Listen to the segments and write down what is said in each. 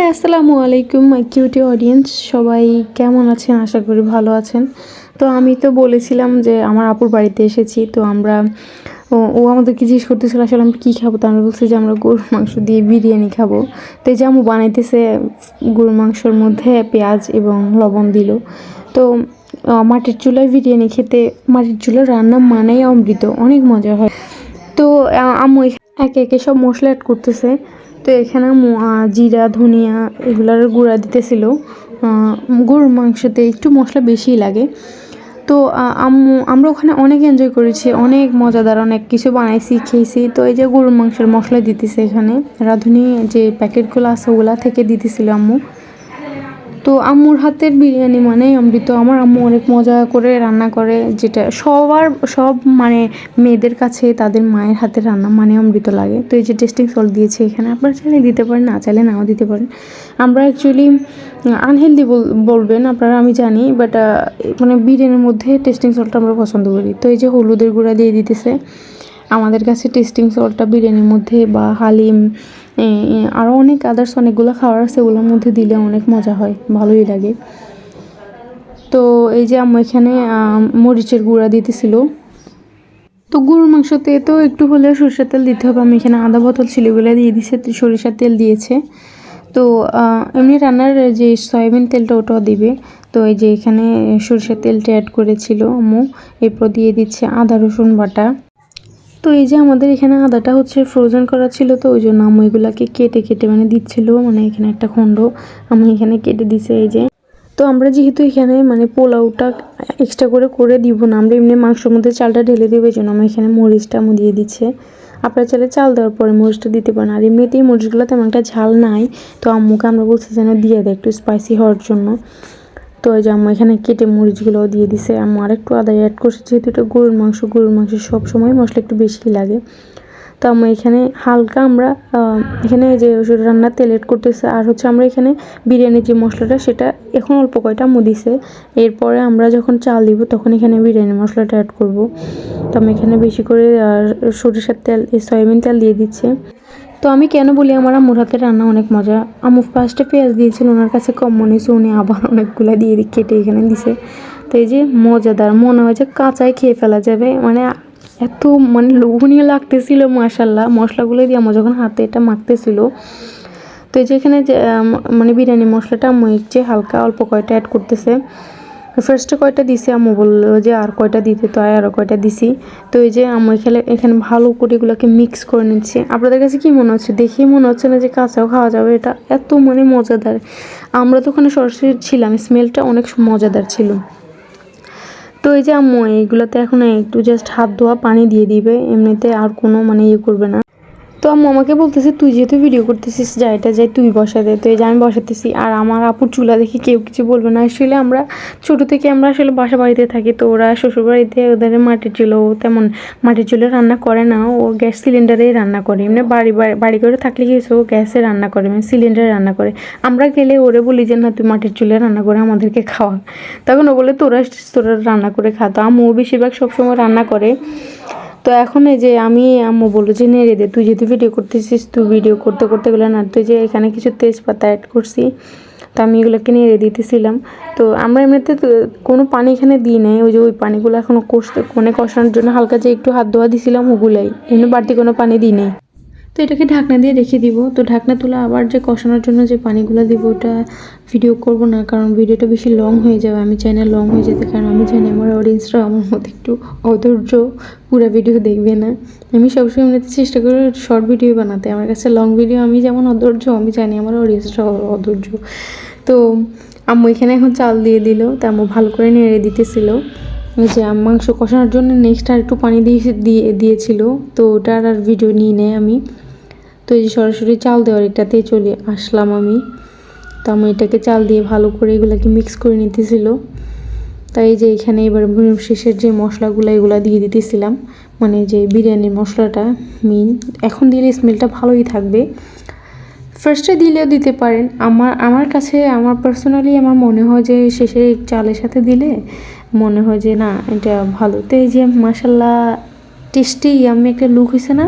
High আসসালামু আলাইকুম মাই cutie audience, সবাই কেমন আছেন? আশা করি ভালো আছেন। তো আমি তো বলেছিলাম যে আমার আপুর বাড়িতে এসেছি, তো আমরা ও আমাদেরকে জিজ্ঞেস করতেছিল আসলে আমরা কী খাবো। তো আমরা বলছি যে আমরা গরুর মাংস দিয়ে বিরিয়ানি খাবো। তো এই যে আম্মু বানাইতেছে গরুর মাংসর মধ্যে পেঁয়াজ এবং লবণ দিল। তো মাটির চুলায় বিরিয়ানি খেতে, মাটির চুলার রান্না মানেই অমৃত, অনেক মজা হয়। তো আম্মু একে একে সব মশলা অ্যাড করতেছে। তো এখানে জিরা ধনিয়া এগুলার গুঁড়া দিতেছিল। গরুর মাংসতে একটু মশলা বেশিই লাগে। তো আমরা ওখানে অনেক এনজয় করেছি, অনেক মজাদার অনেক কিছু বানাইছি, খেয়েছি। তো এই যে গরুর মাংসের মশলা দিতেছে এখানে, রাঁধুনি যে প্যাকেটগুলো আছে ওগুলা থেকে দিতেছিল আম্মু। তো আম্মুর হাতের বিরিয়ানি মানেই অমৃত। আমার আম্মু অনেক মজা করে রান্না করে, যেটা সব মানে মেয়েদের কাছে তাদের মায়ের হাতের রান্না মানে অমৃত লাগে। তো এই যে টেস্টিং সল্ট দিয়েছে এখানে, আপনারা চাইলে দিতে পারেন, না চাইলে নাও দিতে পারেন। আমরা অ্যাকচুয়ালি আনহেলদি বলবেন আপনারা, আমি জানি, বাট মানে বিরিয়ানির মধ্যে টেস্টিং সল্টটা আমরা পছন্দ করি। তো এই যে হলুদের গুঁড়া দিয়ে দিতেছে। আমাদের কাছে টেস্টিং সল্টটা বিরিয়ানির মধ্যে বা হালিম আরও অনেক আদার্স অনেকগুলো খাবার আছে, ওগুলোর মধ্যে দিলে অনেক মজা হয়, ভালোই লাগে। তো এই যে আম্মু এখানে মরিচের গুঁড়া দিতেছিল। তো গরুর মাংসতে তো একটু হলে সরিষার তেল দিতে হবে। আমি এখানে আধা বোতল ছিলিগুলো দিয়ে দিয়েছে, সরিষার তেল দিয়েছে। তো এমনি রান্নার যে সয়াবিন তেলটা ওটাও দিবে। তো এই যে এখানে সরিষার তেলটা অ্যাড করেছিল আম্মু। এরপর দিয়ে দিচ্ছে আদা রসুন বাটা। তো এই যে আমাদের এখানে আদাটা হচ্ছে ফ্রোজেন করা ছিল, তো ওই জন্য আম্মু এগুলাকে কেটে কেটে মানে দিচ্ছিল, মানে এখানে একটা খণ্ড আমি এখানে কেটে দিছে এই যে। তো আমরা যেহেতু এখানে মানে পোলাওটা এক্সট্রা করে দিব না, আমরা এমনি মাংসের মধ্যে চালটা ঢেলে দেবো, এই জন্য আমি এখানে মরিচটা আম্মু দিয়ে দিচ্ছে। আপনারা চাইলে চাল দেওয়ার পরে মরিচটা দিতে পারেন। আর এমনিতেই মরিচগুলো তেমন একটা ঝাল নাই, তো আম্মুকে আমরা বলছি যেন দিয়ে দেয় একটু স্পাইসি হওয়ার জন্য। তো ওই যে আম্মু এখানে কেটে মরিচগুলোও দিয়ে দিছে। আম্মু আরেকটু আদা অ্যাড করছে, যেহেতু এটা গরুর মাংস সবসময় মশলা একটু বেশি লাগে। তো আম্মু এখানে হালকা আমরা এখানে যে রান্নার তেল অ্যাড করতেছে। আর হচ্ছে আমরা এখানে বিরিয়ানির যে মশলাটা সেটা এখন অল্প কয়টা আম্মু দিছে। এরপরে আমরা যখন চাল দিব তখন এখানে বিরিয়ানি মশলাটা অ্যাড করব। তো আমি এখানে বেশি করে সরিষার তেল, সয়াবিন তেল দিয়ে দিচ্ছে। তো আমি কেন বলি আমার আম্মুর হাতের রান্না অনেক মজা। আম্মু ফার্স্টে পেঁয়াজ দিয়েছিল, ওনার কাছে কম মনে হয়েছে, উনি আবার অনেকগুলো দিয়ে কেটে এখানে দিছে। তো এই যে মজাদার, মনে হয় যে কাঁচাই খেয়ে ফেলা যাবে, মানে এত মানে লোভনীয় লাগতেছিল মাশাল্লাহ। মশলাগুলো দিয়ে আমার যখন হাতে এটা মাখতেছিল। তো এই যে এখানে যে মানে বিরিয়ানি মশলাটা আম্মু যে হালকা অল্প কয়টা অ্যাড করতেছে। ফার্স্টে কয়টা দিছি, আম্মু বললো যে আর কয়টা দিতে, তো আরও কয়টা দিছি। তো এই যে আম্মু এখানে ভালো করে এগুলোকে মিক্স করে নিচ্ছে। আপনাদের কাছে কী মনে হচ্ছে? দেখেই মনে হচ্ছে না যে কাঁচাও খাওয়া যাবে, এটা এত মানে মজাদার। আমরা তো ওখানে সরাসরি ছিলাম, স্মেলটা অনেক মজাদার ছিল। তো এই যে আম্মু এইগুলোতে এখন একটু জাস্ট হাত ধোয়া পানি দিয়ে দিবে, এমনিতে আর কোনো মানে ইয়ে করবে না। তো আম্মু আমাকে বলতেছে তুই যেহেতু ভিডিও করতেছিস যা এটা যাই তুই বসা দে। তো এই যে আমি বসাতেছি, আর আমার আপুর চুলা দেখে কেউ কিছু বলবে না। আসলে আমরা ছোটো থেকে আমরা আসলে বাসা বাড়িতে থাকি, তো ওরা শ্বশুরবাড়িতে ওদের মাটির চুলো, তেমন মাটির চুলে রান্না করে না, ও গ্যাস সিলিন্ডারেই রান্না করে। এমনি বাড়ি করে থাকলে গিয়েছে ও গ্যাসে রান্না করে, মানে সিলিন্ডারে রান্না করে। আমরা গেলে ওরে বলি যে না তুই মাটির চুলে রান্না করে আমাদেরকে খাওয়া, তখন ও বলে তোরা রান্না করে খা। তো আম্মু বেশিরভাগ সবসময় রান্না করে। তো এখন এই যে আমি আম্মু বললো যে নেড়ে দে, তুই যেহেতু ভিডিও করতেছিস, তুই ভিডিও করতে করতে গেলে না, তুই যে এখানে কিছু তেজপাতা অ্যাড করছি, তো আমি এগুলোকে নেড়ে দিতেছিলাম। তো আমরা এমনিতে কোনো পানি এখানে দিই নাই, ওই যে ওই পানিগুলো এখনও কষানোর জন্য হালকা যে একটু হাত ধোয়া দিছিলাম ওগুলাই, এমনি বাড়তি কোনো পানি দিই নাই। তো এটাকে ঢাকনা দিয়ে রেখে দিব। তো ঢাকনা তুলে আবার যে কষানোর জন্য যে পানিগুলো দিব ওটা ভিডিও করব না, কারণ ভিডিওটা বেশি লং হয়ে যাবে। আমি চাই না লং হয়ে যেতে, কারণ আমি জানি আমার অডিয়েন্সরা আমার মতো একটু অধৈর্য, পুরো ভিডিও দেখবে না। আমি সবসময় এমনিতে চেষ্টা করি শর্ট ভিডিও বানাতে। আমার কাছে লং ভিডিও আমি যেমন অধৈর্য, আমি জানি আমার অডিয়েন্সরা অধৈর্য। তো আম্মু এখানে এখন চাল দিয়ে দিল, তো আম্মু ভালো করে নেড়ে দিতেছিল। ওই যে মাংস কষানোর জন্য নেক্সট আর একটু পানি দিয়েছিল, তো ওটার আর ভিডিও নিয়ে নেয় আমি। তো এই যে সরাসরি চাল দেওয়ার এটাতেই চলে আসলাম আমি। তো আমি এটাকে চাল দিয়ে ভালো করে এগুলাকে মিক্স করে নিতেছিল। তাই যে এখানে এবার শেষের যে মশলাগুলো এগুলো দিয়ে দিতেছিলাম, মানে যে বিরিয়ানির মশলাটা মেইন, এখন দিলে স্মেলটা ভালোই থাকবে। ফার্স্টে দিলেও দিতে পারেন। আমার কাছে আমার পার্সোনালি আমার মনে হয় যে শেষে চালের সাথে দিলে মনে হয় যে না এটা ভালো। তো এই যে মাশাল্লাহ টেস্টি আমি একটা লুক হয়েছে না,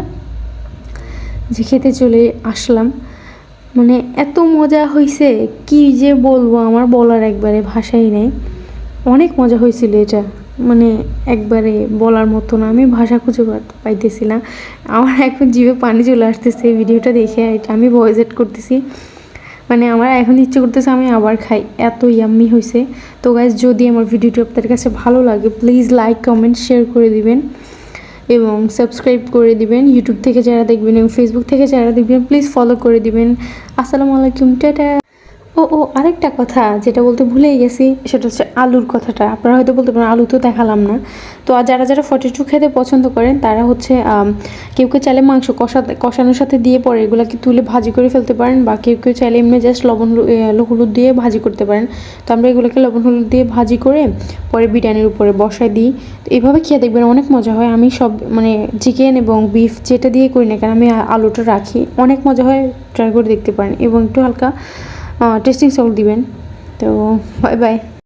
যে খেতে চলে আসলাম। মানে এত মজা হয়েছে, কি যে বলবো, আমার বলার একবারে ভাষাই নেই। অনেক মজা হয়েছিল এটা, মানে একবারে বলার মতো না, আমি ভাষা খুঁজে পাইতেছি না। আমার এখন জিভে পানি চলে আসতেছে এই ভিডিওটা দেখে। এটা আমি ভয়েস এড করতেছি, মানে আমার এখন ইচ্ছে করতেছে আমি আবার খাই, এত ইয়াম্মি হয়েছে। তো গাইজ, যদি আমার ভিডিওটি আপনাদের কাছে ভালো লাগে প্লিজ লাইক কমেন্ট শেয়ার করে দিবেন এবং সাবস্ক্রাইব করে দিবেন। ইউটিউব থেকে যারা দেখবেন এবং ফেসবুক থেকে যারা দেখবেন প্লিজ ফলো করে দিবেন। আসসালামু আলাইকুম, টাটা। ও আরেকটা কথা যেটা বলতে ভুলেই গেছি, সেটা হচ্ছে আলুর কথাটা। আপনারা হয়তো বলতে পারেন আলু তো দেখালাম না। তো আর যারা যারা 42 খেতে পছন্দ করেন তারা হচ্ছে কেউ কেউ চাইলে মাংস কষানোর সাথে দিয়ে পরে এগুলোকে তুলে ভাজি করে ফেলতে পারেন, বা কেউ কেউ চাইলে এমনি জাস্ট লবণ হলুদ দিয়ে ভাজি করতে পারেন। তো আমরা এগুলোকে লবণ হলুদ দিয়ে ভাজি করে পরে বিরিয়ানির উপরে বসায় দিই। তো এইভাবে খেয়ে দেখবেন অনেক মজা হয়। আমি সব মানে চিকেন এবং বিফ যেটা দিয়ে করি না কেন, আমি আলুটা রাখি, অনেক মজা হয়। ট্রাই করে দেখতে পারেন এবং একটু হালকা টেস্টিং সল্ট দিবেন। তো বাই বাই।